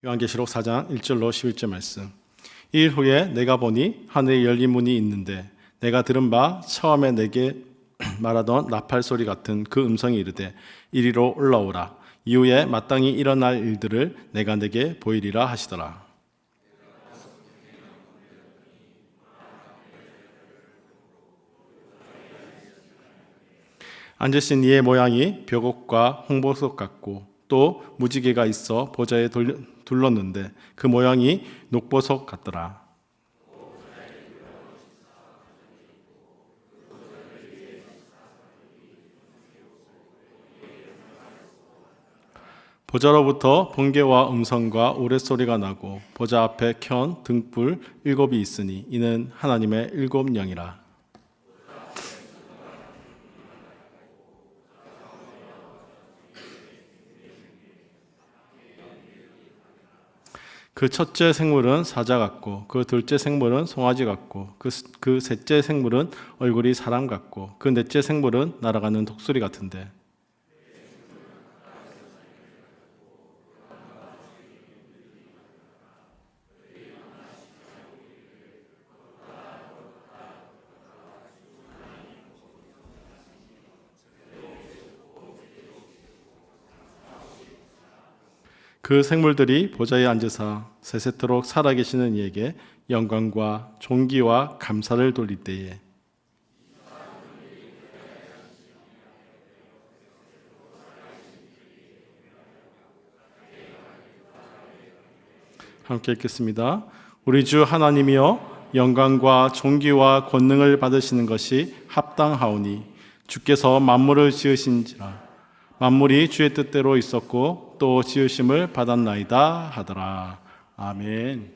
요한계시록 4장 1절로 11절 말씀. 이 일 후에 내가 보니 하늘에 열린 문이 있는데 내가 들은 바 처음에 내게 말하던 나팔 소리 같은 그 음성이 이르되 이리로 올라오라. 이후에 마땅히 일어날 일들을 내가 내게 보이리라 하시더라. 앉으신 이의 모양이 벽옥과 홍보석 같고 또 무지개가 있어 보좌에 둘렀는데 그 모양이 녹보석 같더라. 보좌로부터 번개와 음성과 우레소리가 나고 보좌 앞에 켠 등불 7이 있으니 이는 하나님의 7영이라. 그 첫째 생물은 사자 같고 그 둘째 생물은 송아지 같고 그 셋째 생물은 얼굴이 사람 같고 그 넷째 생물은 날아가는 독수리 같은데 그 생물들이 보좌에 앉으사 세세토록 살아계시는 이에게 영광과 존귀와 감사를 돌릴 때에 함께 읽겠습니다. 우리 주 하나님이여 영광과 존귀와 권능을 받으시는 것이 합당하오니 주께서 만물을 지으신지라 만물이 주의 뜻대로 있었고 또 지으심을 받았나이다 하더라. 아멘.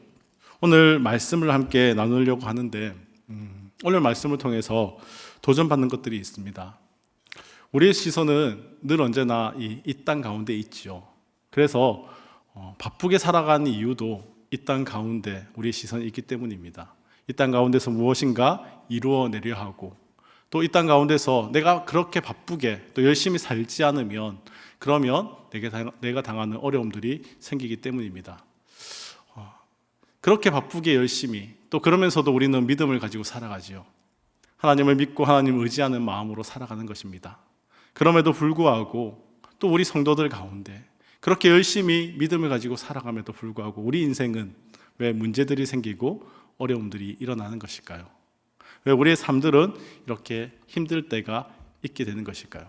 오늘 말씀을 함께 나누려고 하는데 오늘 말씀을 통해서 도전받는 것들이 있습니다. 우리의 시선은 늘 언제나 이 땅 가운데 있지요. 그래서 바쁘게 살아가는 이유도 이 땅 가운데 우리의 시선이 있기 때문입니다. 이 땅 가운데서 무엇인가 이루어내려 하고 또 이 땅 가운데서 내가 그렇게 바쁘게 또 열심히 살지 않으면 그러면 내가 당하는 어려움들이 생기기 때문입니다. 그렇게 바쁘게 열심히 또 그러면서도 우리는 믿음을 가지고 살아가지요. 하나님을 믿고 하나님을 의지하는 마음으로 살아가는 것입니다. 그럼에도 불구하고 또 우리 성도들 가운데 그렇게 열심히 믿음을 가지고 살아감에도 불구하고 우리 인생은 왜 문제들이 생기고 어려움들이 일어나는 것일까요? 왜 우리의 삶들은 이렇게 힘들 때가 있게 되는 것일까요?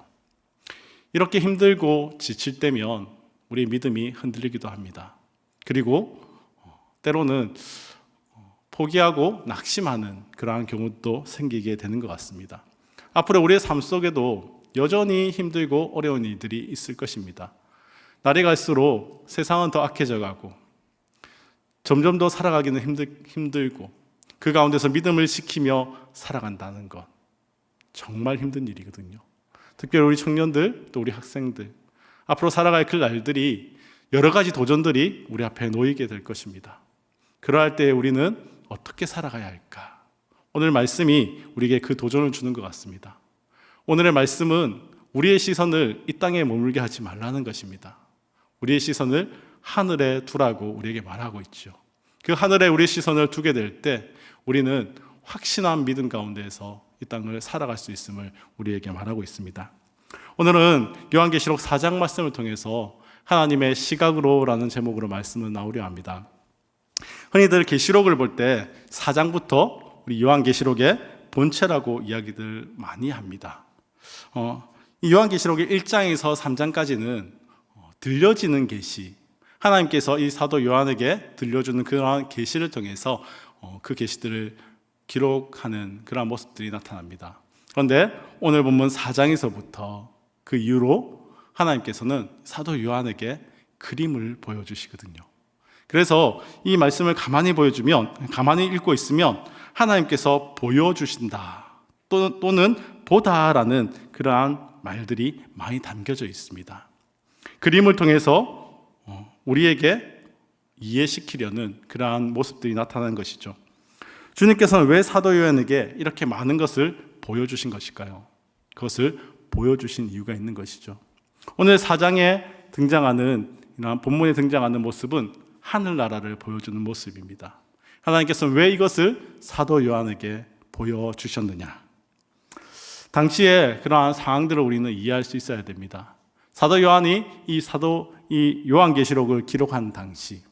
이렇게 힘들고 지칠 때면 우리의 믿음이 흔들리기도 합니다. 그리고 때로는 포기하고 낙심하는 그러한 경우도 생기게 되는 것 같습니다. 앞으로 우리의 삶 속에도 여전히 힘들고 어려운 일들이 있을 것입니다. 날이 갈수록 세상은 더 악해져 가고 점점 더 살아가기는 힘들고 그 가운데서 믿음을 지키며 살아간다는 것 정말 힘든 일이거든요. 특별히 우리 청년들 또 우리 학생들 앞으로 살아갈 그 날들이 여러 가지 도전들이 우리 앞에 놓이게 될 것입니다. 그러할 때 우리는 어떻게 살아가야 할까? 오늘 말씀이 우리에게 그 도전을 주는 것 같습니다. 오늘의 말씀은 우리의 시선을 이 땅에 머물게 하지 말라는 것입니다. 우리의 시선을 하늘에 두라고 우리에게 말하고 있죠. 그 하늘에 우리의 시선을 두게 될 때 우리는 확신한 믿음 가운데에서 이 땅을 살아갈 수 있음을 우리에게 말하고 있습니다. 오늘은 요한계시록 4장 말씀을 통해서 하나님의 시각으로라는 제목으로 말씀을 나오려 합니다. 흔히들 계시록을 볼 때 4장부터 우리 요한계시록의 본체라고 이야기들 많이 합니다. 이 요한계시록의 1장에서 3장까지는 들려지는 계시, 하나님께서 이 사도 요한에게 들려주는 그러한 계시를 통해서 그 계시들을 기록하는 그러한 모습들이 나타납니다. 그런데 오늘 본문 4장에서부터 그 이후로 하나님께서는 사도 요한에게 그림을 보여주시거든요. 그래서 이 말씀을 가만히 읽고 있으면 하나님께서 보여주신다 또는 보다라는 그러한 말들이 많이 담겨져 있습니다. 그림을 통해서 우리에게 이해시키려는 그러한 모습들이 나타나는 것이죠. 주님께서는 왜 사도 요한에게 이렇게 많은 것을 보여주신 것일까요? 그것을 보여주신 이유가 있는 것이죠. 오늘 4장에 등장하는 본문에 등장하는 모습은 하늘나라를 보여주는 모습입니다. 하나님께서는 왜 이것을 사도 요한에게 보여주셨느냐? 당시에 그러한 상황들을 우리는 이해할 수 있어야 됩니다. 사도 요한이 이 요한계시록을 기록한 당시,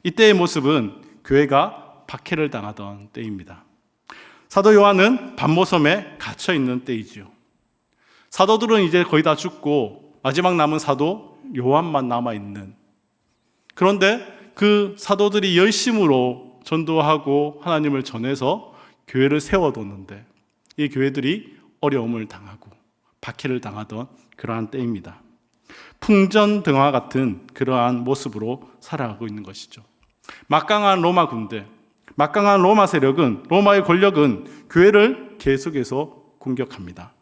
이때의 모습은 교회가 박해를 당하던 때입니다. 사도 요한은 반모섬에 갇혀 있는 때이지요. 사도들은 이제 거의 다 죽고 마지막 남은 사도 요한만 남아 있는. 그런데 그 사도들이 열심으로 전도하고 하나님을 전해서 교회를 세워뒀는데 이 교회들이 어려움을 당하고 박해를 당하던 그러한 때입니다. 풍전등화 같은 그러한 모습으로 살아가고 있는 것이죠. 막강한 로마 군대, 막강한 로마 세력은, 로마의 권력은 교회를 계속해서 공격합니다.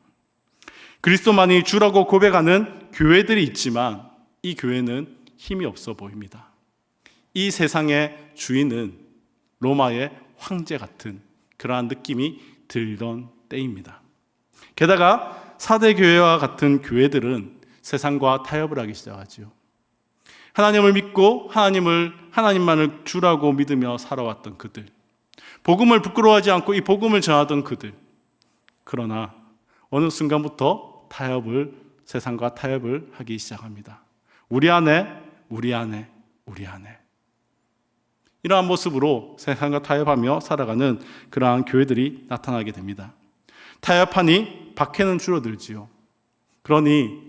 그리스도만이 주라고 고백하는 교회들이 있지만 이 교회는 힘이 없어 보입니다. 이 세상의 주인은 로마의 황제 같은 그러한 느낌이 들던 때입니다. 게다가 사대 교회와 같은 교회들은 세상과 타협을 하기 시작하지요. 하나님을 믿고 하나님만을 주라고 믿으며 살아왔던 그들, 복음을 부끄러워하지 않고 이 복음을 전하던 그들, 그러나 어느 순간부터 세상과 타협을 하기 시작합니다. 우리 안에 이러한 모습으로 세상과 타협하며 살아가는 그러한 교회들이 나타나게 됩니다. 타협하니 박해는 줄어들지요. 그러니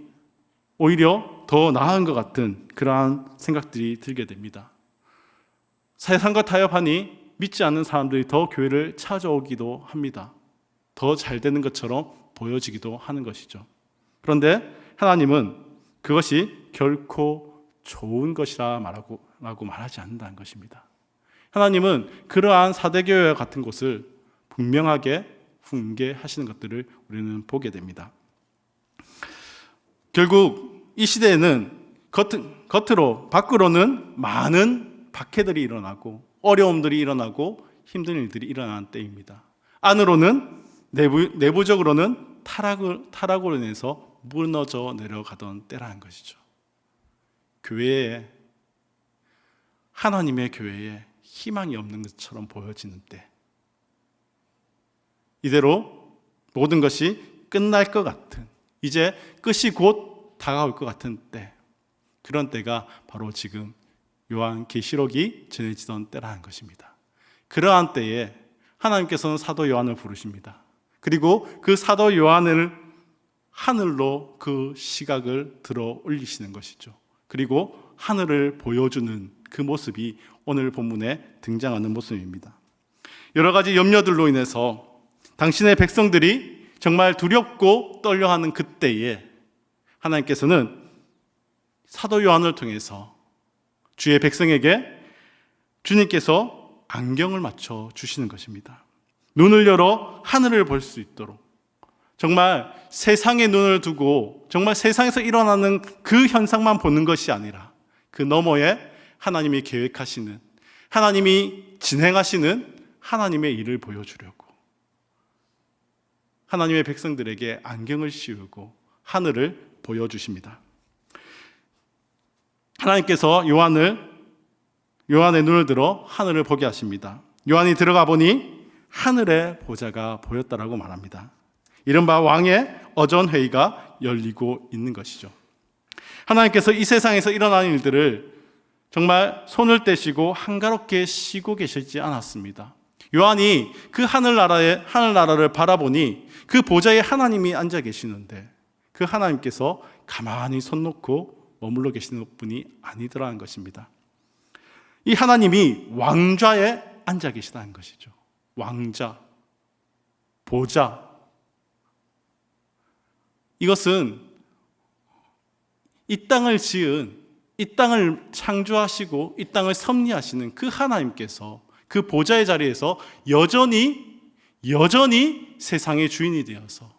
오히려 더 나은 것 같은 그러한 생각들이 들게 됩니다. 세상과 타협하니 믿지 않는 사람들이 더 교회를 찾아오기도 합니다. 더 잘 되는 것처럼 보여지기도 하는 것이죠. 그런데 하나님은 그것이 결코 좋은 것이라 말하지 않는다는 것입니다. 하나님은 그러한 사대교회와 같은 곳을 분명하게 훈계하시는 것들을 우리는 보게 됩니다. 결국 이 시대에는 밖으로는 많은 박해들이 일어나고 어려움들이 일어나고 힘든 일들이 일어나는 때입니다. 안으로는 내부적으로는 타락으로 인해서 무너져 내려가던 때라는 것이죠. 하나님의 교회에 희망이 없는 것처럼 보여지는 때, 이대로 모든 것이 끝날 것 같은, 이제 끝이 곧 다가올 것 같은 때, 그런 때가 바로 지금 요한계시록이 전해지던 때라는 것입니다. 그러한 때에 하나님께서는 사도 요한을 부르십니다. 그리고 그 사도 요한을 하늘로 그 시각을 들어 올리시는 것이죠. 그리고 하늘을 보여주는 그 모습이 오늘 본문에 등장하는 모습입니다. 여러 가지 염려들로 인해서 당신의 백성들이 정말 두렵고 떨려하는 그때에 하나님께서는 사도 요한을 통해서 주의 백성에게 주님께서 안경을 맞춰 주시는 것입니다. 눈을 열어 하늘을 볼 수 있도록, 정말 세상에 눈을 두고 정말 세상에서 일어나는 그 현상만 보는 것이 아니라 그 너머에 하나님이 계획하시는, 하나님이 진행하시는 하나님의 일을 보여주려고 하나님의 백성들에게 안경을 씌우고 하늘을 보여주십니다. 하나님께서 요한의 눈을 들어 하늘을 보게 하십니다. 요한이 들어가 보니 하늘의 보좌가 보였다라고 말합니다. 이른바 왕의 어전회의가 열리고 있는 것이죠. 하나님께서 이 세상에서 일어나는 일들을 정말 손을 떼시고 한가롭게 쉬고 계시지 않았습니다. 요한이 그 하늘나라를 바라보니 그 보좌에 하나님이 앉아 계시는데 그 하나님께서 가만히 손 놓고 머물러 계시는 분이 아니더라는 것입니다. 이 하나님이 왕좌에 앉아 계시다는 것이죠. 왕자, 보좌. 이것은 이 땅을 창조하시고 이 땅을 섭리하시는 그 하나님께서 그 보좌의 자리에서 여전히 세상의 주인이 되어서,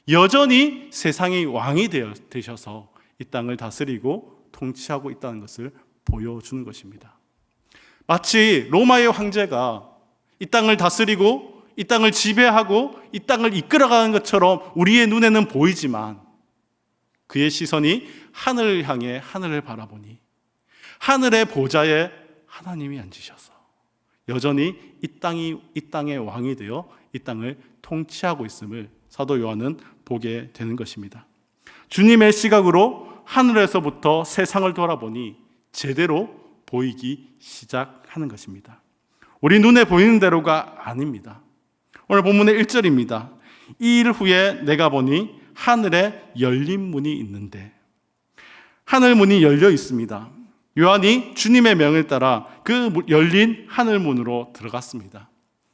여전히 세상의 왕이 되셔서 이 땅을 다스리고 통치하고 있다는 것을 보여주는 것입니다. 마치 로마의 황제가 이 땅을 다스리고 이 땅을 지배하고 이 땅을 이끌어가는 것처럼 우리의 눈에는 보이지만 그의 시선이 하늘을 향해 하늘을 바라보니 하늘의 보좌에 하나님이 앉으셔서 여전히 이 땅의 왕이 되어 이 땅을 통치하고 있음을 사도 요한은 보게 되는 것입니다. 주님의 시각으로 하늘에서부터 세상을 돌아보니 제대로 보이기 시작하는 것입니다. 우리 눈에 보이는 대로가 아닙니다. 오늘 본문의 1절입니다. 이 일 후에 내가 보니 하늘에 열린 문이 있는데, 하늘 문이 열려 있습니다. 요한이 주님의 명을 따라 그 열린 하늘 문으로 들어갔습니다.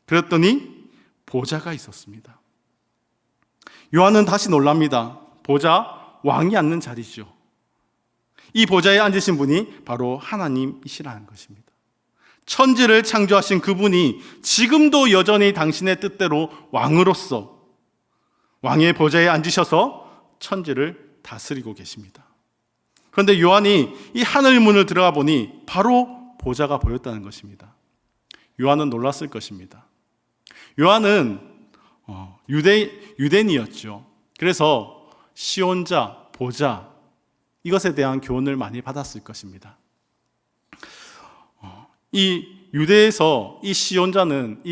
그랬더니 보좌가 있었습니다. 요한은 다시 놀랍니다. 보좌, 왕이 앉는 자리죠. 이 보좌에 앉으신 분이 바로 하나님이시라는 것입니다. 천지를 창조하신 그분이 지금도 여전히 당신의 뜻대로 왕으로서 왕의 보좌에 앉으셔서 천지를 다스리고 계십니다. 그런데 요한이 이 하늘 문을 들어가 보니 바로 보좌가 보였다는 것입니다. 요한은 놀랐을 것입니다. 요한은 유대인이었죠. 그래서 시온자, 보좌 이것에 대한 교훈을 많이 받았을 것입니다. 이 유대에서 이 시온자는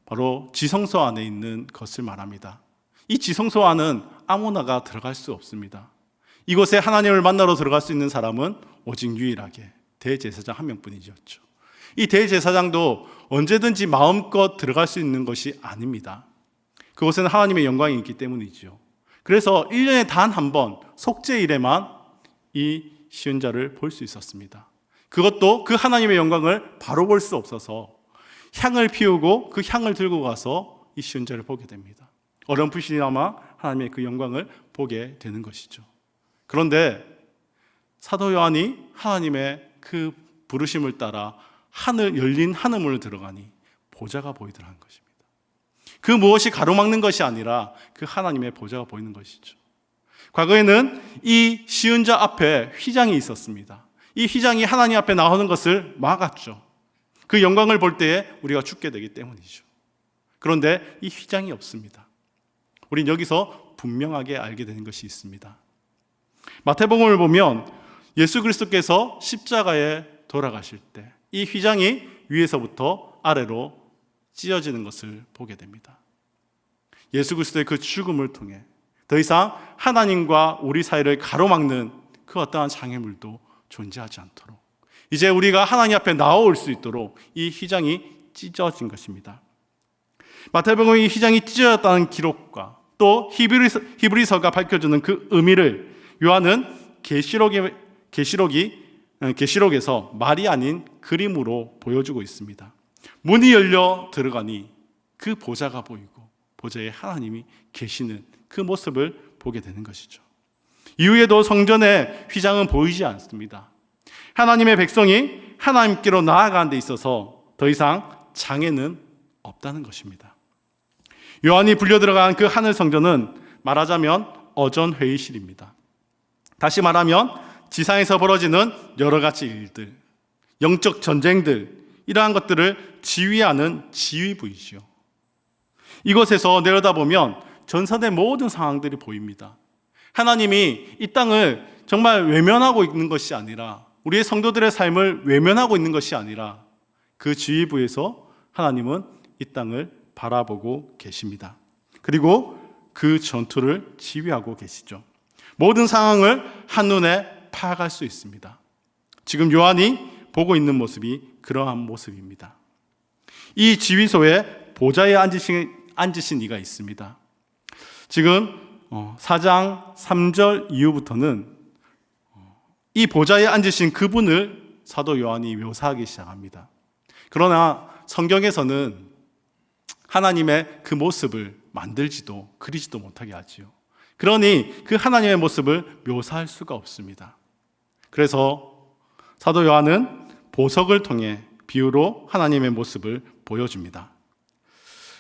바로 지성소 안에 있는 것을 말합니다. 이 지성소 안은 아무나가 들어갈 수 없습니다. 이곳에 하나님을 만나러 들어갈 수 있는 사람은 오직 유일하게 대제사장 한 명뿐이었죠. 이 대제사장도 언제든지 마음껏 들어갈 수 있는 것이 아닙니다. 그곳에는 하나님의 영광이 있기 때문이죠. 그래서 1년에 단 한 번 속죄일에만 이 시온자를 볼 수 있었습니다. 그것도 그 하나님의 영광을 바로 볼 수 없어서 향을 피우고 그 향을 들고 가서 이 시온자를 보게 됩니다. 어렴풋이나마 하나님의 그 영광을 보게 되는 것이죠. 그런데 사도 요한이 하나님의 그 부르심을 따라 열린 하늘문을 들어가니 보좌가 보이더라는 것입니다. 그 무엇이 가로막는 것이 아니라 그 하나님의 보좌가 보이는 것이죠. 과거에는 이 시온자 앞에 휘장이 있었습니다. 이 휘장이 하나님 앞에 나오는 것을 막았죠. 그 영광을 볼 때에 우리가 죽게 되기 때문이죠. 그런데 이 휘장이 없습니다. 우린 여기서 분명하게 알게 되는 것이 있습니다. 마태복음을 보면 예수 그리스도께서 십자가에 돌아가실 때 이 휘장이 위에서부터 아래로 찢어지는 것을 보게 됩니다. 예수 그리스도의 그 죽음을 통해 더 이상 하나님과 우리 사이를 가로막는 그 어떠한 장애물도 존재하지 않도록 이제 우리가 하나님 앞에 나올 수 있도록 이 휘장이 찢어진 것입니다. 마태복음의 이 휘장이 찢어졌다는 기록과 또 히브리서가 밝혀주는 그 의미를 요한은 계시록에서 말이 아닌 그림으로 보여주고 있습니다. 문이 열려 들어가니 그 보좌가 보이고 보좌에 하나님이 계시는 그 모습을 보게 되는 것이죠. 이후에도 성전의 휘장은 보이지 않습니다. 하나님의 백성이 하나님께로 나아가는 데 있어서 더 이상 장애는 없다는 것입니다. 요한이 불려 들어간 그 하늘 성전은 말하자면 어전 회의실입니다. 다시 말하면 지상에서 벌어지는 여러 가지 일들, 영적 전쟁들, 이러한 것들을 지휘하는 지휘부이지요. 이곳에서 내려다보면 전선의 모든 상황들이 보입니다. 하나님이 이 땅을 정말 외면하고 있는 것이 아니라, 우리의 성도들의 삶을 외면하고 있는 것이 아니라 그 지휘부에서 하나님은 이 땅을 바라보고 계십니다. 그리고 그 전투를 지휘하고 계시죠. 모든 상황을 한눈에 파악할 수 있습니다. 지금 요한이 보고 있는 모습이 그러한 모습입니다. 이 지휘소에 보좌에 앉으신 이가 있습니다. 지금 4장 3절 이후부터는 이 보좌에 앉으신 그분을 사도 요한이 묘사하기 시작합니다. 그러나 성경에서는 하나님의 그 모습을 만들지도 그리지도 못하게 하지요. 그러니 그 하나님의 모습을 묘사할 수가 없습니다. 그래서 사도 요한은 보석을 통해 비유로 하나님의 모습을 보여줍니다.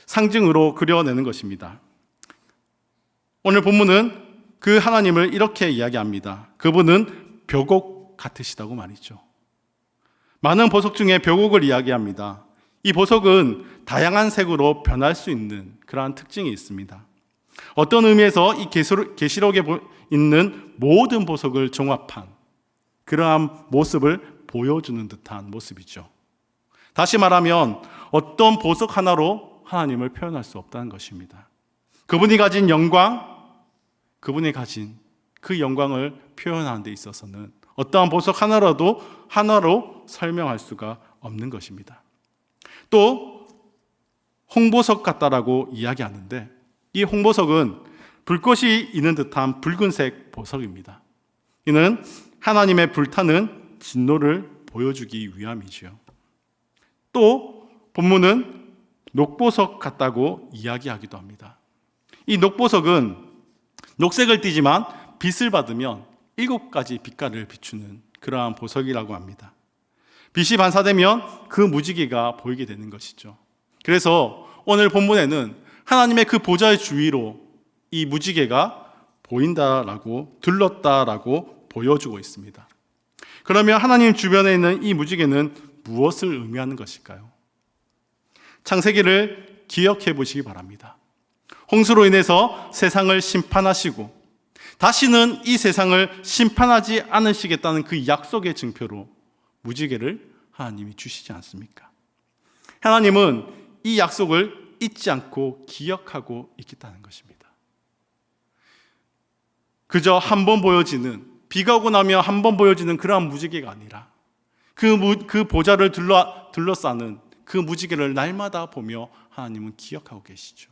상징으로 그려내는 것입니다. 오늘 본문은 그 하나님을 이렇게 이야기합니다. 그분은 벽옥 같으시다고 말이죠. 많은 보석 중에 벽옥을 이야기합니다. 이 보석은 다양한 색으로 변할 수 있는 그러한 특징이 있습니다. 어떤 의미에서 이 계시록에 있는 모든 보석을 종합한 그러한 모습을 보여주는 듯한 모습이죠. 다시 말하면 어떤 보석 하나로 하나님을 표현할 수 없다는 것입니다. 그분이 가진 영광, 그분이 가진 그 영광을 표현하는 데 있어서는 어떠한 보석 하나로 설명할 수가 없는 것입니다. 또 홍보석 같다라고 이야기하는데, 이 홍보석은 불꽃이 있는 듯한 붉은색 보석입니다. 이는 하나님의 불타는 진노를 보여주기 위함이지요. 또 본문은 녹보석 같다고 이야기하기도 합니다. 이 녹보석은 녹색을 띠지만 빛을 받으면 7가지 빛깔을 비추는 그러한 보석이라고 합니다. 빛이 반사되면 그 무지개가 보이게 되는 것이죠. 그래서 오늘 본문에는 하나님의 그 보좌의 주위로 이 무지개가 보인다라고, 들렀다라고 보여주고 있습니다. 그러면 하나님 주변에 있는 이 무지개는 무엇을 의미하는 것일까요? 창세기를 기억해 보시기 바랍니다. 홍수로 인해서 세상을 심판하시고 다시는 이 세상을 심판하지 않으시겠다는 그 약속의 증표로 무지개를 하나님이 주시지 않습니까? 하나님은 이 약속을 잊지 않고 기억하고 있겠다는 것입니다. 그저 한 번 보여지는, 비가 오고 나면 한 번 보여지는 그러한 무지개가 아니라 그 보좌를 둘러싸는 그 무지개를 날마다 보며 하나님은 기억하고 계시죠.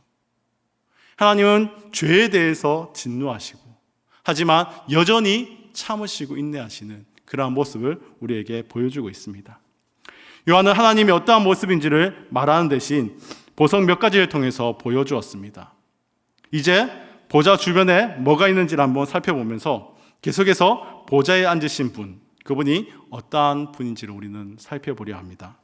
하나님은 죄에 대해서 진노하시고 하지만 여전히 참으시고 인내하시는 그러한 모습을 우리에게 보여주고 있습니다. 요한은 하나님이 어떠한 모습인지를 말하는 대신 보석 몇 가지를 통해서 보여주었습니다. 이제 보좌 주변에 뭐가 있는지를 한번 살펴보면서 계속해서 보좌에 앉으신 분, 그분이 어떠한 분인지를 우리는 살펴보려 합니다.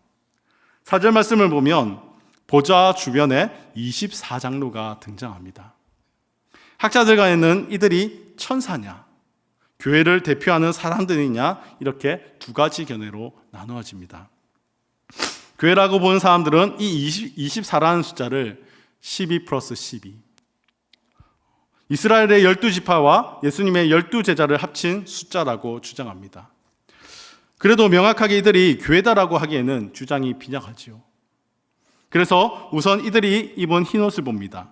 4절 말씀을 보면 보좌 주변에 24장로가 등장합니다. 학자들 간에는 이들이 천사냐, 교회를 대표하는 사람들이냐, 이렇게 두 가지 견해로 나누어집니다. 교회라고 보는 사람들은 이 24라는 숫자를 12 플러스 12, 이스라엘의 12지파와 예수님의 12제자를 합친 숫자라고 주장합니다. 그래도 명확하게 이들이 교회다라고 하기에는 주장이 빈약하지요. 그래서 우선 이들이 입은 흰옷을 봅니다.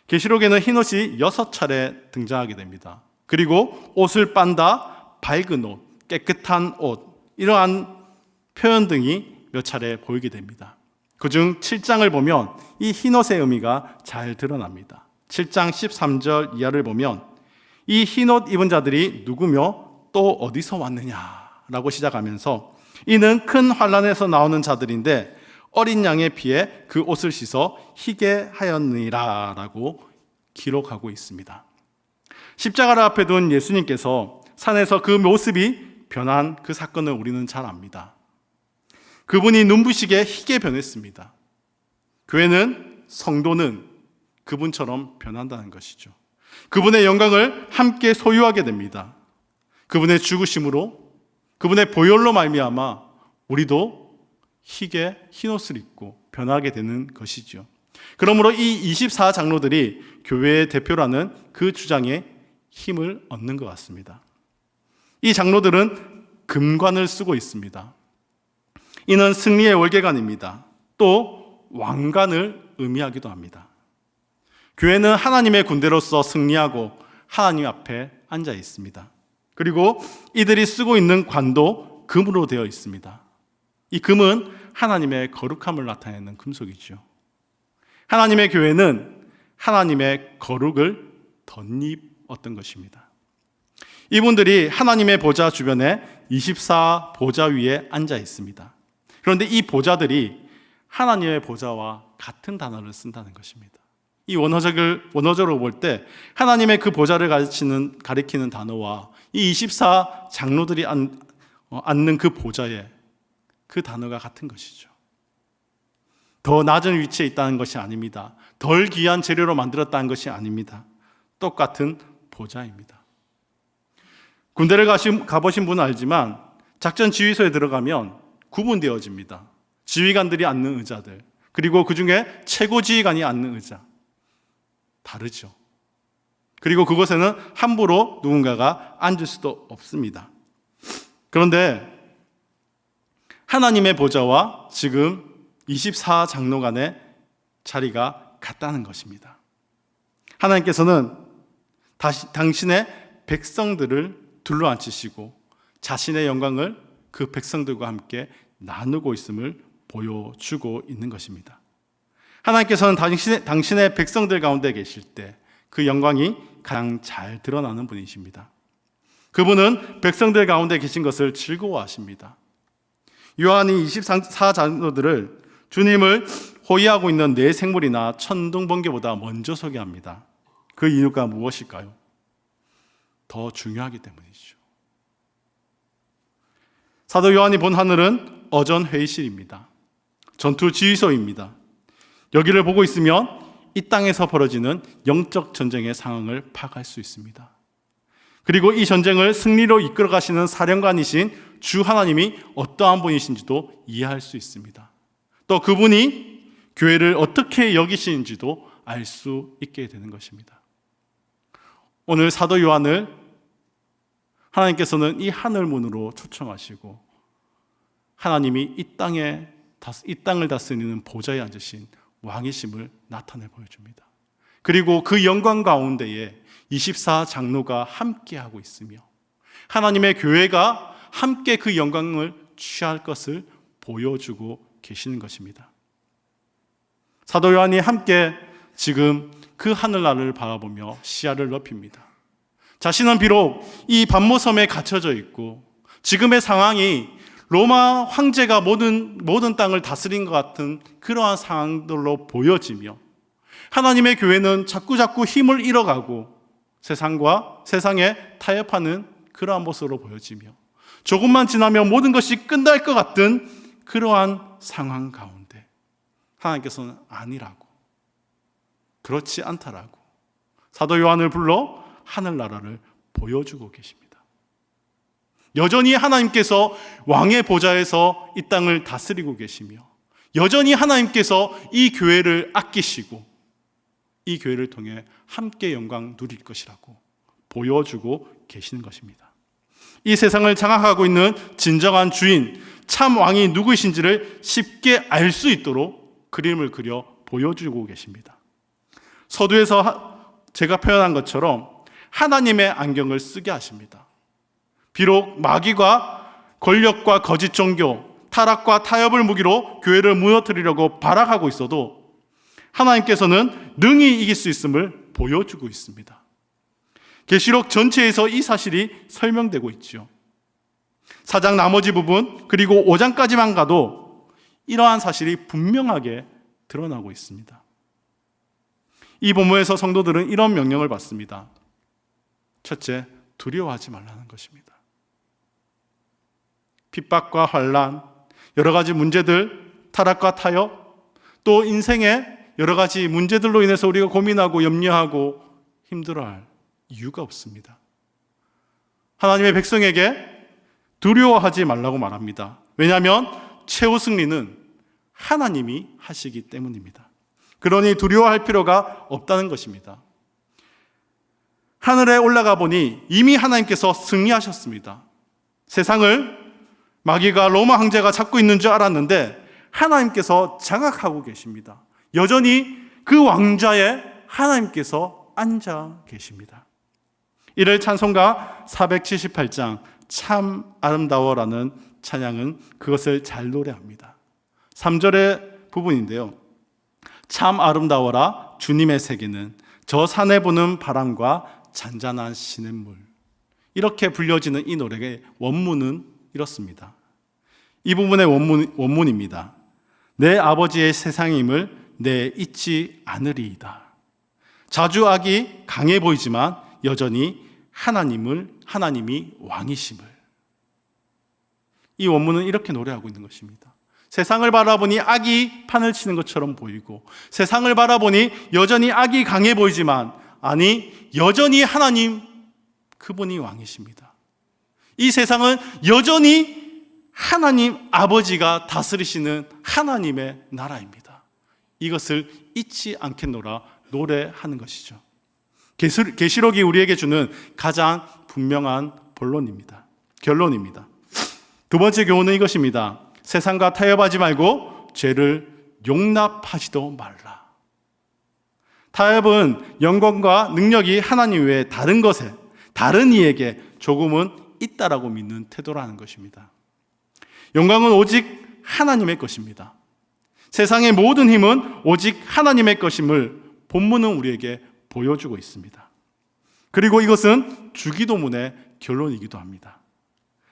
계시록에는 흰옷이 6차례 등장하게 됩니다. 그리고 옷을 빤다, 밝은 옷, 깨끗한 옷, 이러한 표현 등이 몇 차례 보이게 됩니다. 그중 7장을 보면 이 흰옷의 의미가 잘 드러납니다. 7장 13절 이하를 보면 이 흰옷 입은 자들이 누구며 또 어디서 왔느냐라고 시작하면서 이는 큰 환란에서 나오는 자들인데 어린 양의 피에 그 옷을 씻어 희게 하였느니라 라고 기록하고 있습니다. 십자가를 앞에 둔 예수님께서 산에서 그 모습이 변한 그 사건을 우리는 잘 압니다. 그분이 눈부시게 희게 변했습니다. 교회는, 성도는 그분처럼 변한다는 것이죠. 그분의 영광을 함께 소유하게 됩니다. 그분의 죽으심으로, 그분의 보혈로 말미암아 우리도 희게 흰옷을 입고 변하게 되는 것이죠. 그러므로 이 24장로들이 교회의 대표라는 그 주장에 힘을 얻는 것 같습니다. 이 장로들은 금관을 쓰고 있습니다. 이는 승리의 월계관입니다. 또 왕관을 의미하기도 합니다. 교회는 하나님의 군대로서 승리하고 하나님 앞에 앉아 있습니다. 그리고 이들이 쓰고 있는 관도 금으로 되어 있습니다. 이 금은 하나님의 거룩함을 나타내는 금속이죠. 하나님의 교회는 하나님의 거룩을 덧입었던 것입니다. 이분들이 하나님의 보좌 주변에 24 보좌 위에 앉아 있습니다. 그런데 이 보좌들이 하나님의 보좌와 같은 단어를 쓴다는 것입니다. 이 원어적으로 볼 때 하나님의 그 보좌를 가리키는 단어와 이 24 장로들이 앉는 그 보좌에 그 단어가 같은 것이죠. 더 낮은 위치에 있다는 것이 아닙니다. 덜 귀한 재료로 만들었다는 것이 아닙니다. 똑같은 보좌입니다. 군대를 가보신 분은 알지만 작전 지휘소에 들어가면 구분되어집니다. 지휘관들이 앉는 의자들, 그리고 그 중에 최고 지휘관이 앉는 의자, 다르죠. 그리고 그곳에는 함부로 누군가가 앉을 수도 없습니다. 그런데 하나님의 보좌와 지금 24장로 간의 자리가 같다는 것입니다. 하나님께서는 당신의 백성들을 둘러앉히시고 자신의 영광을 그 백성들과 함께 나누고 있음을 보여주고 있는 것입니다. 하나님께서는 당신의 백성들 가운데 계실 때 그 영광이 가장 잘 드러나는 분이십니다. 그분은 백성들 가운데 계신 것을 즐거워하십니다. 요한이 24장로들을 주님을 호위하고 있는 네 생물이나 천둥번개보다 먼저 소개합니다. 그 이유가 무엇일까요? 더 중요하기 때문이죠. 사도 요한이 본 하늘은 어전 회의실입니다. 전투 지휘소입니다. 여기를 보고 있으면 이 땅에서 벌어지는 영적 전쟁의 상황을 파악할 수 있습니다. 그리고 이 전쟁을 승리로 이끌어 가시는 사령관이신 주 하나님이 어떠한 분이신지도 이해할 수 있습니다. 또 그분이 교회를 어떻게 여기시는지도 알 수 있게 되는 것입니다. 오늘 사도 요한을 하나님께서는 이 하늘문으로 초청하시고 하나님이 이 땅을 다스리는 보좌에 앉으신 왕이심을 나타내 보여줍니다. 그리고 그 영광 가운데에 24장로가 함께하고 있으며 하나님의 교회가 함께 그 영광을 취할 것을 보여주고 계시는 것입니다. 사도 요한이 함께 지금 그 하늘나라를 바라보며 시야를 넓힙니다. 자신은 비록 이 반모섬에 갇혀져 있고 지금의 상황이 로마 황제가 모든 땅을 다스린 것 같은 그러한 상황들로 보여지며 하나님의 교회는 자꾸 힘을 잃어가고 세상에 타협하는 그러한 모습으로 보여지며 조금만 지나면 모든 것이 끝날 것 같은 그러한 상황 가운데 하나님께서는 아니라고, 그렇지 않다라고 사도 요한을 불러 하늘나라를 보여주고 계십니다. 여전히 하나님께서 왕의 보좌에서 이 땅을 다스리고 계시며 여전히 하나님께서 이 교회를 아끼시고 이 교회를 통해 함께 영광 누릴 것이라고 보여주고 계시는 것입니다. 이 세상을 장악하고 있는 진정한 주인, 참 왕이 누구이신지를 쉽게 알 수 있도록 그림을 그려 보여주고 계십니다. 서두에서 제가 표현한 것처럼 하나님의 안경을 쓰게 하십니다. 비록 마귀가 권력과 거짓 종교, 타락과 타협을 무기로 교회를 무너뜨리려고 발악하고 있어도 하나님께서는 능히 이길 수 있음을 보여주고 있습니다. 계시록 전체에서 이 사실이 설명되고 있죠. 4장 나머지 부분 그리고 5장까지만 가도 이러한 사실이 분명하게 드러나고 있습니다. 이 본문에서 성도들은 이런 명령을 받습니다. 첫째, 두려워하지 말라는 것입니다. 핍박과 환난, 여러 가지 문제들, 타락과 타협, 또 인생의 여러 가지 문제들로 인해서 우리가 고민하고 염려하고 힘들어할 이유가 없습니다. 하나님의 백성에게 두려워하지 말라고 말합니다. 왜냐하면 최후 승리는 하나님이 하시기 때문입니다. 그러니 두려워할 필요가 없다는 것입니다. 하늘에 올라가 보니 이미 하나님께서 승리하셨습니다. 세상을 마귀가 로마 황제가 잡고 있는 줄 알았는데 하나님께서 장악하고 계십니다. 여전히 그 왕좌에 하나님께서 앉아 계십니다. 이를 찬송가 478장 참 아름다워라는 찬양은 그것을 잘 노래합니다. 3절의 부분인데요. 참 아름다워라 주님의 세계는 저 산에 부는 바람과 잔잔한 시냇물. 이렇게 불려지는 이 노래의 원문은 이렇습니다. 이 부분의 원문입니다. 내 아버지의 세상임을 내 잊지 않으리이다. 자주 악이 강해 보이지만 여전히 하나님이 왕이심을. 이 원문은 이렇게 노래하고 있는 것입니다. 세상을 바라보니 악이 판을 치는 것처럼 보이고 세상을 바라보니 여전히 악이 강해 보이지만 아니 여전히 하나님 그분이 왕이십니다. 이 세상은 여전히 하나님 아버지가 다스리시는 하나님의 나라입니다. 이것을 잊지 않겠노라 노래하는 것이죠. 계시록이 우리에게 주는 가장 분명한 결론입니다. 두 번째 교훈은 이것입니다. 세상과 타협하지 말고 죄를 용납하지도 말라. 타협은 영광과 능력이 하나님 외에 다른 것에, 다른 이에게 조금은 있다라고 믿는 태도라는 것입니다. 영광은 오직 하나님의 것입니다. 세상의 모든 힘은 오직 하나님의 것임을 본문은 우리에게 보여주고 있습니다. 그리고 이것은 주기도문의 결론이기도 합니다.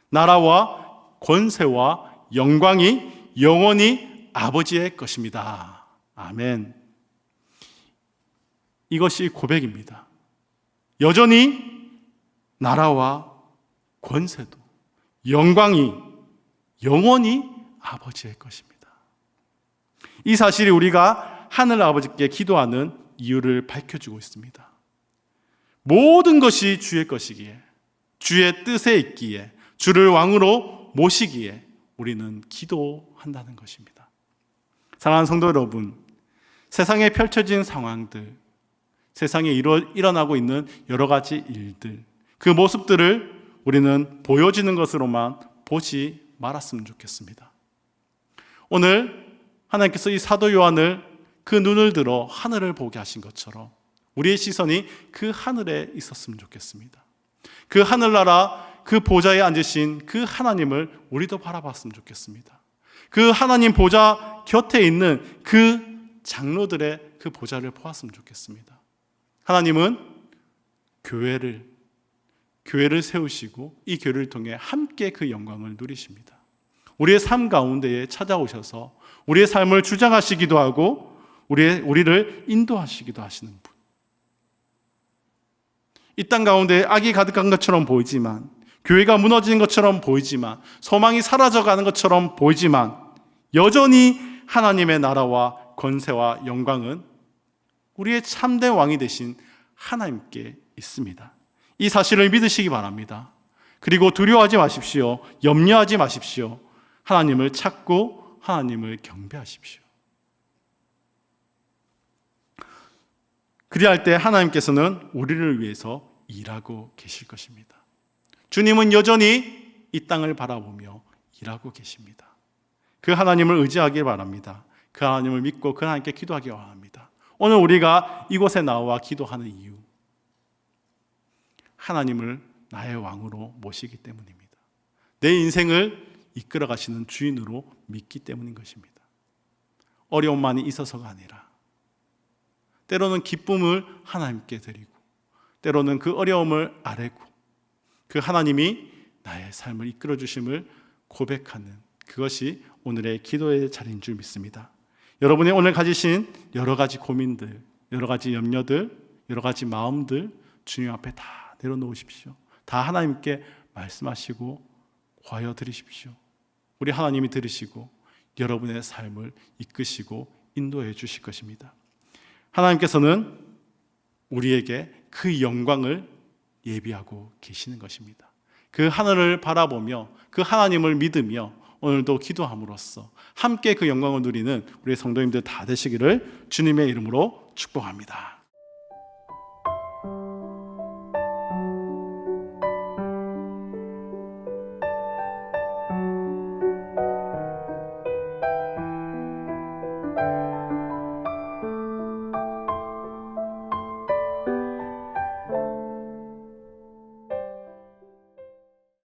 나라와 권세와 영광이 영원히 아버지의 것입니다. 아멘. 이것이 고백입니다. 여전히 나라와 권세도 영광이 영원히 아버지의 것입니다. 이 사실이 우리가 하늘 아버지께 기도하는 이유를 밝혀주고 있습니다. 모든 것이 주의 것이기에, 주의 뜻에 있기에, 주를 왕으로 모시기에 우리는 기도한다는 것입니다. 사랑하는 성도 여러분, 세상에 펼쳐진 상황들, 세상에 일어나고 있는 여러 가지 일들, 그 모습들을 우리는 보여지는 것으로만 보지 말았으면 좋겠습니다. 오늘 하나님께서 이 사도 요한을 그 눈을 들어 하늘을 보게 하신 것처럼 우리의 시선이 그 하늘에 있었으면 좋겠습니다. 그 하늘나라 그 보좌에 앉으신 그 하나님을 우리도 바라봤으면 좋겠습니다. 그 하나님 보좌 곁에 있는 그 장로들의 그 보좌를 보았으면 좋겠습니다. 하나님은 교회를 세우시고 이 교회를 통해 함께 그 영광을 누리십니다. 우리의 삶 가운데에 찾아오셔서 우리의 삶을 주장하시기도 하고 우리를 인도하시기도 하시는 분. 이 땅 가운데 악이 가득한 것처럼 보이지만, 교회가 무너지는 것처럼 보이지만, 소망이 사라져가는 것처럼 보이지만, 여전히 하나님의 나라와 권세와 영광은 우리의 참된 왕이 되신 하나님께 있습니다. 이 사실을 믿으시기 바랍니다. 그리고 두려워하지 마십시오. 염려하지 마십시오. 하나님을 찾고 하나님을 경배하십시오. 그리할 때 하나님께서는 우리를 위해서 일하고 계실 것입니다. 주님은 여전히 이 땅을 바라보며 일하고 계십니다. 그 하나님을 의지하길 바랍니다. 그 하나님을 믿고 그 하나님께 기도하기 바랍니다. 오늘 우리가 이곳에 나와 기도하는 이유, 하나님을 나의 왕으로 모시기 때문입니다. 내 인생을 이끌어 가시는 주인으로 믿기 때문인 것입니다. 어려움만이 있어서가 아니라 때로는 기쁨을 하나님께 드리고, 때로는 그 어려움을 아뢰고, 그 하나님이 나의 삶을 이끌어 주심을 고백하는 그것이 오늘의 기도의 자리인 줄 믿습니다. 여러분이 오늘 가지신 여러 가지 고민들, 여러 가지 염려들, 여러 가지 마음들 주님 앞에 다 내려놓으십시오. 다 하나님께 말씀하시고 과여 드리십시오. 우리 하나님이 들으시고 여러분의 삶을 이끄시고 인도해 주실 것입니다. 하나님께서는 우리에게 그 영광을 예비하고 계시는 것입니다. 그 하늘을 바라보며 그 하나님을 믿으며 오늘도 기도함으로써 함께 그 영광을 누리는 우리 성도님들 다 되시기를 주님의 이름으로 축복합니다.